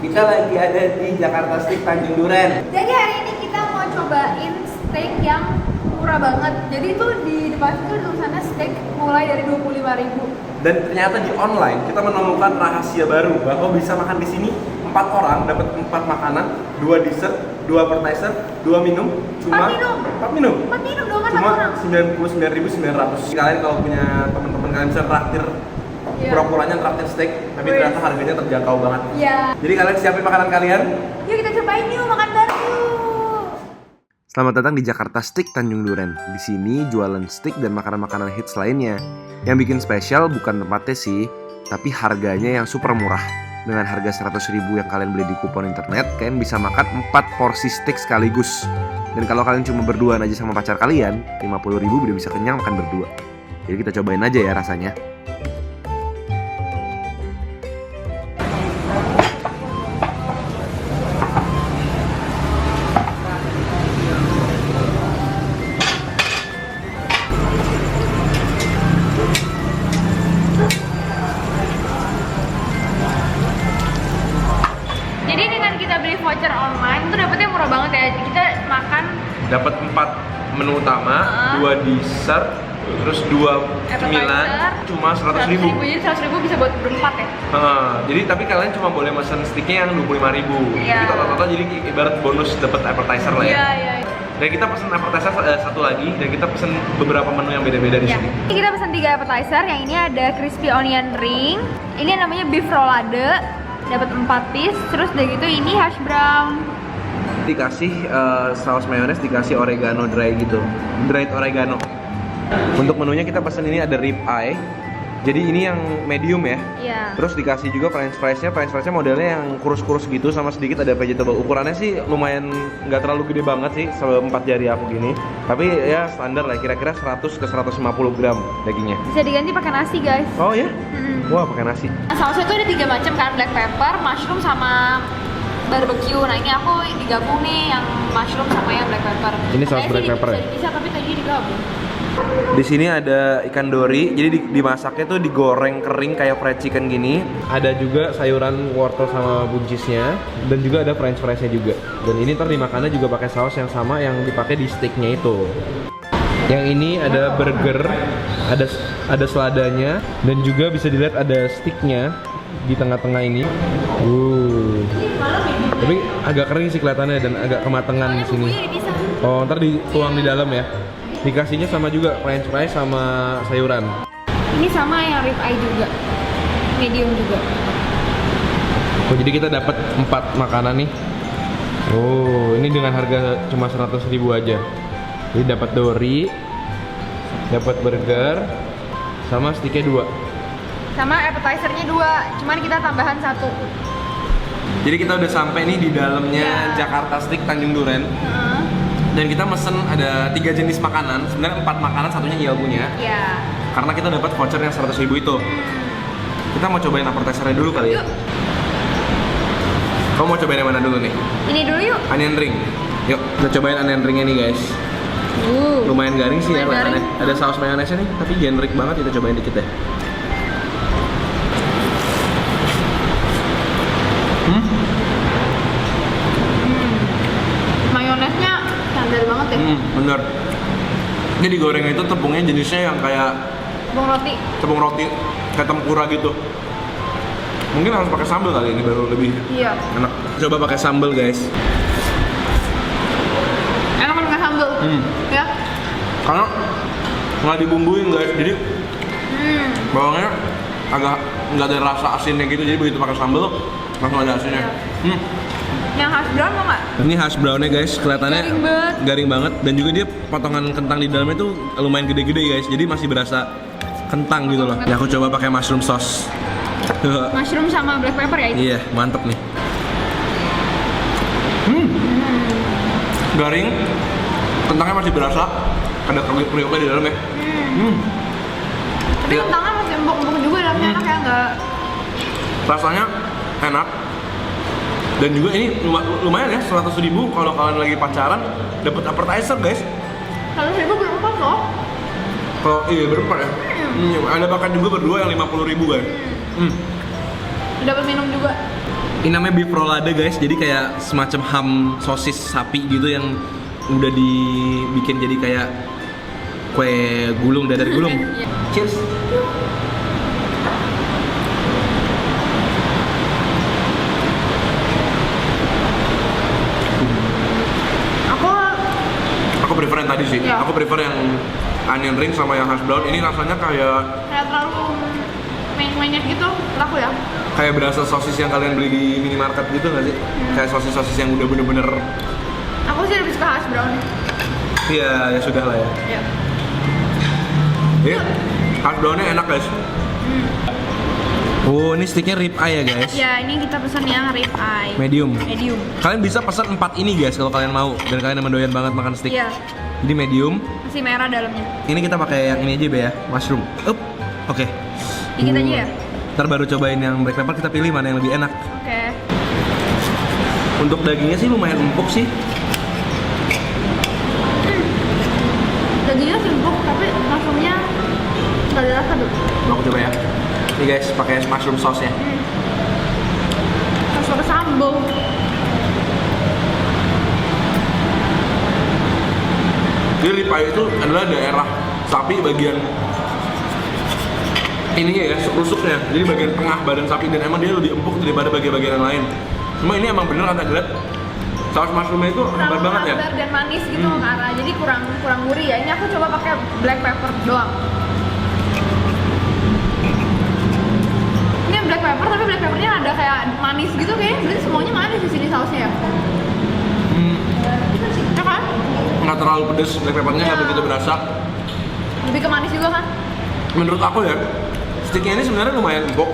Kita lagi ada di Jakarta Steak Tanjung Duren. Jadi hari ini kita mau cobain steak yang murah banget. Jadi itu di depan itu tulisannya steak mulai dari 25.000. Dan ternyata di online kita menemukan rahasia baru bahwa bisa makan di sini 4 orang dapat 4 makanan, 2 dessert, 2 appetizer, 2 minum, cuma 4 minum. 4 minum dong kan Cuma 99.900. 4 orang. Kalian kalau punya teman-teman kalian bisa traktir, pura-puranya traktir steak, tapi ternyata harganya terjangkau banget. Iya. Jadi kalian siapin makanan kalian. Yuk kita cobain yuk, makan bareng yuk. Selamat datang di Jakarta Steak Tanjung Duren. Di sini jualan steak dan makanan-makanan hits lainnya. Yang bikin spesial bukan tempatnya sih, tapi harganya yang super murah. Dengan harga 100.000 yang kalian beli di kupon internet, kalian bisa makan 4 porsi steak sekaligus. Dan kalau kalian cuma berduaan aja sama pacar kalian, 50.000 udah bisa kenyang makan berdua. Jadi kita cobain aja ya rasanya. Jadi dengan kita beli voucher online itu dapetnya murah banget ya. Kita makan Dapat 4 menu utama, 2 dessert, terus 2 cemilan, cuma 100.000. Jadi 100.000 bisa buat berempat ya. Jadi tapi kalian cuma boleh mesen steaknya yang 25.000. Iya. Jadi total jadi ibarat bonus dapat appetizer lah ya. Iya. Dan kita pesen appetizer satu lagi, dan kita pesen beberapa menu yang beda-beda di sini. Ini kita pesan 3 appetizer. Yang ini ada crispy onion ring. Ini namanya beef roulade. Dapat 4 piece. Terus udah gitu ini hash brown. Dikasih saus mayones, dikasih oregano dry gitu, dried oregano. Untuk menunya kita pesen ini ada rib eye. Jadi ini yang medium ya. Iya. Terus dikasih juga french friesnya modelnya yang kurus-kurus gitu, sama sedikit ada vegetable. Ukurannya sih lumayan nggak terlalu gede banget sih, 4 jari aku gini. Tapi ya standar lah, kira-kira 100 ke 150 gram dagingnya. Bisa diganti pakai nasi guys. Oh ya? Wah, pakai nasi. Sausnya tuh ada 3 macam kan, black pepper, mushroom sama barbecue. Nah ini aku digabung nih, yang mushroom sama yang black pepper. Ini saus black pepper ya? Bisa tapi tadi digabung. Di sini ada ikan dori, jadi dimasaknya tuh digoreng kering kayak fried chicken gini. Ada juga sayuran wortel sama buncisnya, dan juga ada french friesnya juga. Dan ini ntar dimakannya juga pakai saus yang sama yang dipakai di steaknya itu. Yang ini ada burger, ada seladanya, dan juga bisa dilihat ada sticknya di tengah-tengah ini. Tapi agak kering sih kelihatannya dan agak kematangan di sini. Oh, ntar dituang di dalam ya. Dikasihnya sama juga french fries sama sayuran. Ini sama yang rib eye juga, medium juga. Oh, jadi kita dapat 4 makanan nih. Oh, ini dengan harga cuma 100.000 aja. Jadi dapat dori, dapat burger, sama sticknya 2. Sama appetizernya 2, cuman kita tambahan 1. Jadi kita udah sampai nih di dalamnya Jakarta Steak Tanjung Duren. Dan kita mesen ada 3 jenis makanan, sebenarnya 4 makanan, satunya Iya punya. Iya. Karena kita dapat voucher yang 100.000 itu. Kita mau cobain appetizernya dulu kali ya. Yuk. Kamu mau cobain yang mana dulu nih? Ini dulu yuk. Onion ring. Yuk, kita cobain onion ringnya nih guys. Lumayan garing sih ya Lumayan kelihatannya. Ada saus mayonesnya nih, tapi generic banget. Kita cobain dikit deh. Mayonesnya standar banget ya. Bener. Ini digoreng itu tepungnya jenisnya yang kayak tepung roti kayak tempura gitu. Mungkin harus pakai sambal kali ini baru lebih enak. Coba pakai sambal guys. Enak kan pakai sambal? Ya. Karena nggak dibumbuin guys, jadi bawangnya agak nggak ada rasa asinnya gitu. Jadi begitu pakai sambal langsung ada asinnya. Yang hash brown mau nggak? Ini hash brownnya guys, kelihatannya garing banget. Dan juga dia potongan kentang di dalamnya tuh lumayan gede-gede guys. Jadi masih berasa kentang gitu loh. Ya aku coba pakai mushroom sauce. Mushroom sama black pepper ya? Iya, mantep nih. Garing, kentangnya masih berasa, ada kriuk-kriuknya di dalam ya. Tapi kentangnya masih empuk-empuk juga dalamnya, enak ya nggak? Rasanya enak. Dan juga ini lumayan ya, 100.000 kalau kalian lagi pacaran dapat appetizer guys. 100.000 berempat loh. Kalau iya berempat ya. Ada bahkan juga berdua yang 50.000 guys. Dapat minum juga. Ini namanya beef rollade guys, jadi kayak semacam ham sosis sapi gitu yang udah dibikin jadi kayak kue gulung, dadar gulung. Cheers. Aku prefer yang tadi sih. Iya. Aku prefer yang onion ring sama yang hash brown. Ini rasanya kayak Terlalu banyak gitu, laku ya. kayak berasa sosis yang kalian beli di minimarket gitu nggak sih? Kayak sosis-sosis yang udah bener-bener. Aku sih lebih suka hash brown. Iya, ya sudah lah ya. Iya. Iya, hash brownnya enak guys. Oh, ini sticknya rib eye ya guys. Ya, ini kita pesan yang rib eye. Medium. Medium. Kalian bisa pesan 4 ini guys kalau kalian mau dan kalian emang doyan banget makan stick. Iya. Jadi medium. Masih merah dalamnya. Ini kita pakai yang ini aja Be ya, mushroom. Oke. Dikit aja ya. Ntar baru cobain yang black pepper, kita pilih mana yang lebih enak. Oke. Untuk dagingnya sih lumayan empuk sih. Dagingnya empuk tapi mushroomnya nggak ada rasa tuh. Mau aku coba ya. Nih guys, pakai mushroom sauce ya. Terus ada sambal. Jadi rib eye itu adalah daerah sapi bagian ininya ya, rusuknya. Jadi bagian tengah badan sapi dan emang dia lebih empuk daripada bagian-bagian yang lain. Cuma ini emang bener kata Gret, saus mushroomnya itu hambar banget ya. Hambar dan manis gitu karena jadi kurang gurih ya. Ini aku coba pakai black pepper doang. Ini black pepper tapi black peppernya ada kayak manis gitu kayaknya. Berarti semuanya manis di sini sausnya ya. Ya kan? Nggak terlalu pedes, black peppernya nggak Iya. begitu berasa. Lebih ke manis juga kan? Menurut aku ya, sticknya ini sebenarnya lumayan empuk.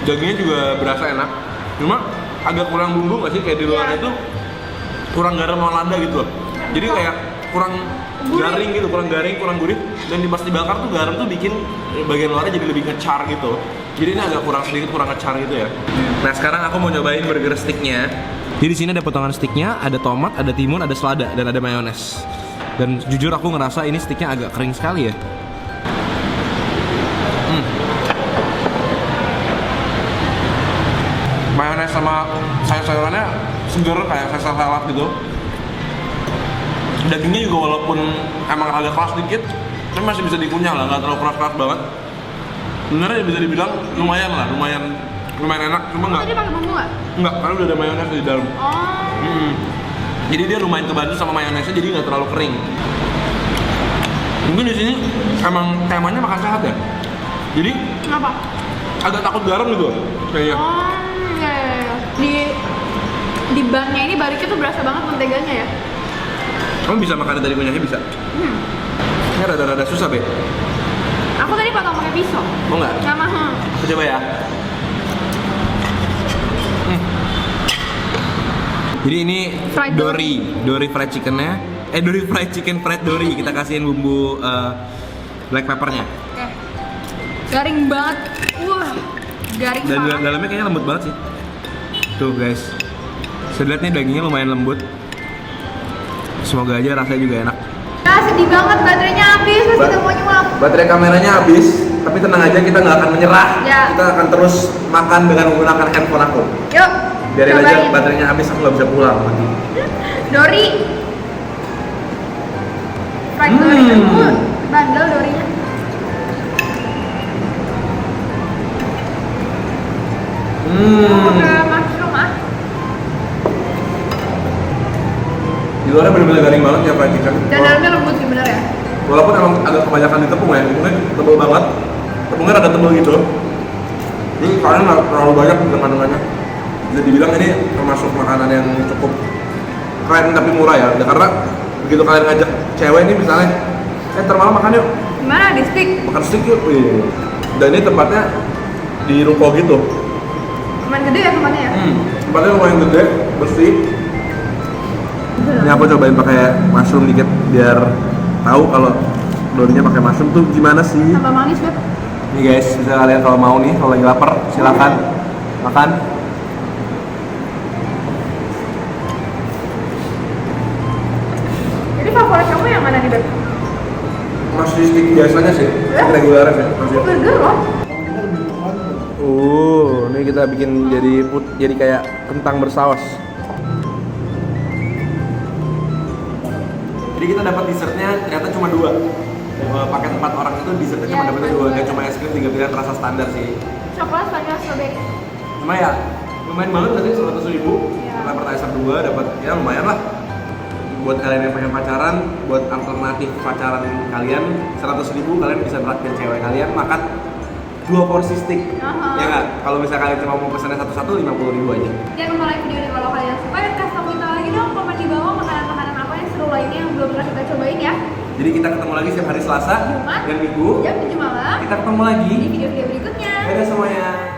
Dagingnya juga berasa enak. Cuma agak kurang bumbu nggak sih, kayak di luarnya Iya. tuh kurang garam sama lada gitu loh. Jadi kayak kurang Gurih. garing gitu, kurang garing, kurang gurih. Dan pas dibakar tuh garam tuh bikin bagian luarnya jadi lebih ngecar gitu. Jadi ini agak kurang sedikit kurang ngecar gitu ya. Nah sekarang aku mau nyobain burger sticknya. Jadi di sini ada potongan sticknya, ada tomat, ada timun, ada selada, dan ada mayones. Dan jujur aku ngerasa ini sticknya agak kering sekali ya. Mayones sama sayur-sayurannya seger kayak sayur salad gitu. Dagingnya juga walaupun emang agak keras dikit, tapi masih bisa dikunyah lah, nggak terlalu keras-keras banget. Sebenarnya bisa dibilang lumayan lah, lumayan enak, cuma nggak. Tadi pakai bumbu nggak? Nggak, karena udah ada mayones di dalam. Oh. Jadi dia lumayan kebantu sama mayonesnya, jadi nggak terlalu kering. Mungkin di sini emang temanya makan sehat ya. Jadi Kenapa? agak takut garam gitu kayaknya. Oh, iya. Di bannya ini bariknya tuh berasa banget menteganya ya. Kamu bisa makan dari kunyahnya bisa. Ini rada-rada susah Be. Aku tadi potong pakai pisau. Mau nggak? Nggak mahal. Aku coba ya. Jadi ini Fried Dory fried chickennya. Dory fried chicken fried Dory. Kita kasihin bumbu black peppernya. Oke. Garing banget. Wah, garing Dan banget. dalamnya kayaknya lembut banget sih. Tuh guys. Saya lihat nih dagingnya lumayan lembut. Semoga aja rasanya juga enak. Nah, sedih banget baterainya habis, terus kita mau nyuap. Baterai kameranya habis, tapi tenang aja kita nggak akan menyerah. Ya. Kita akan terus makan dengan menggunakan handphone aku. Yuk. Biarin aja cobain. baterainya habis, aku nggak bisa pulang lagi. Dori. Fried Dory kan bandel Dorinya. Pakai mushroom ah. Di luarnya benar-benar garing banget ya fried chicken. Dan dalamnya lembut sih bener ya. Walaupun emang agak kebanyakan di tepung ya, tepungnya tebel banget. Tepungnya rada tebel gitu. Jadi kalian nggak terlalu banyak dengan-dengannya. Bisa dibilang ini termasuk makanan yang cukup keren tapi murah ya. Karena begitu kalian ngajak cewek ini misalnya, termalam makan yuk, Gimana di stick? makan steak yuk. Wih. Dan ini tempatnya di ruko gitu. Cuman gede ya tempatnya ya? Tempatnya lumayan gede, bersih. Ini aku cobain pakai mushroom dikit biar tahu kalau dorinya pakai mushroom tuh gimana sih. Tambah manis Beb. Nih guys, bisa kalian kalau mau nih, kalau lagi lapar silakan makan. Jadi favorit kamu yang mana nih Beb? Masih stick biasanya sih, reguler sih. Aku burger loh. Nih kita bikin jadi kayak kentang bersaus. Jadi kita dapat dessertnya ternyata cuma 2. Paket 4 orang itu dessertnya cuma dapat 2, gak cuma es krim 3 pilihan rasa standar sih. Coklat, vanilla, strawberry. Cuma ya lumayan banget tadi 100.000. Iya. Kita appetizer 2 dapat ya lumayan lah. Buat kalian yang pengen pacaran, buat alternatif pacaran kalian 100.000 kalian bisa traktir cewek kalian makan 2 porsi steak. Ya nggak? Kalau misalnya kalian cuma mau pesannya satu-satu 50.000 aja. Jangan lupa like video ini kalau kalian suka, dan kasih tahu kita lagi dong komen di bawah makanan-makanan apa yang seru lainnya yang belum pernah kita cobain ya. Jadi kita ketemu lagi setiap hari Selasa Jumat dan Minggu. jam 7 malam Kita ketemu lagi di video-video berikutnya. Dadah semuanya.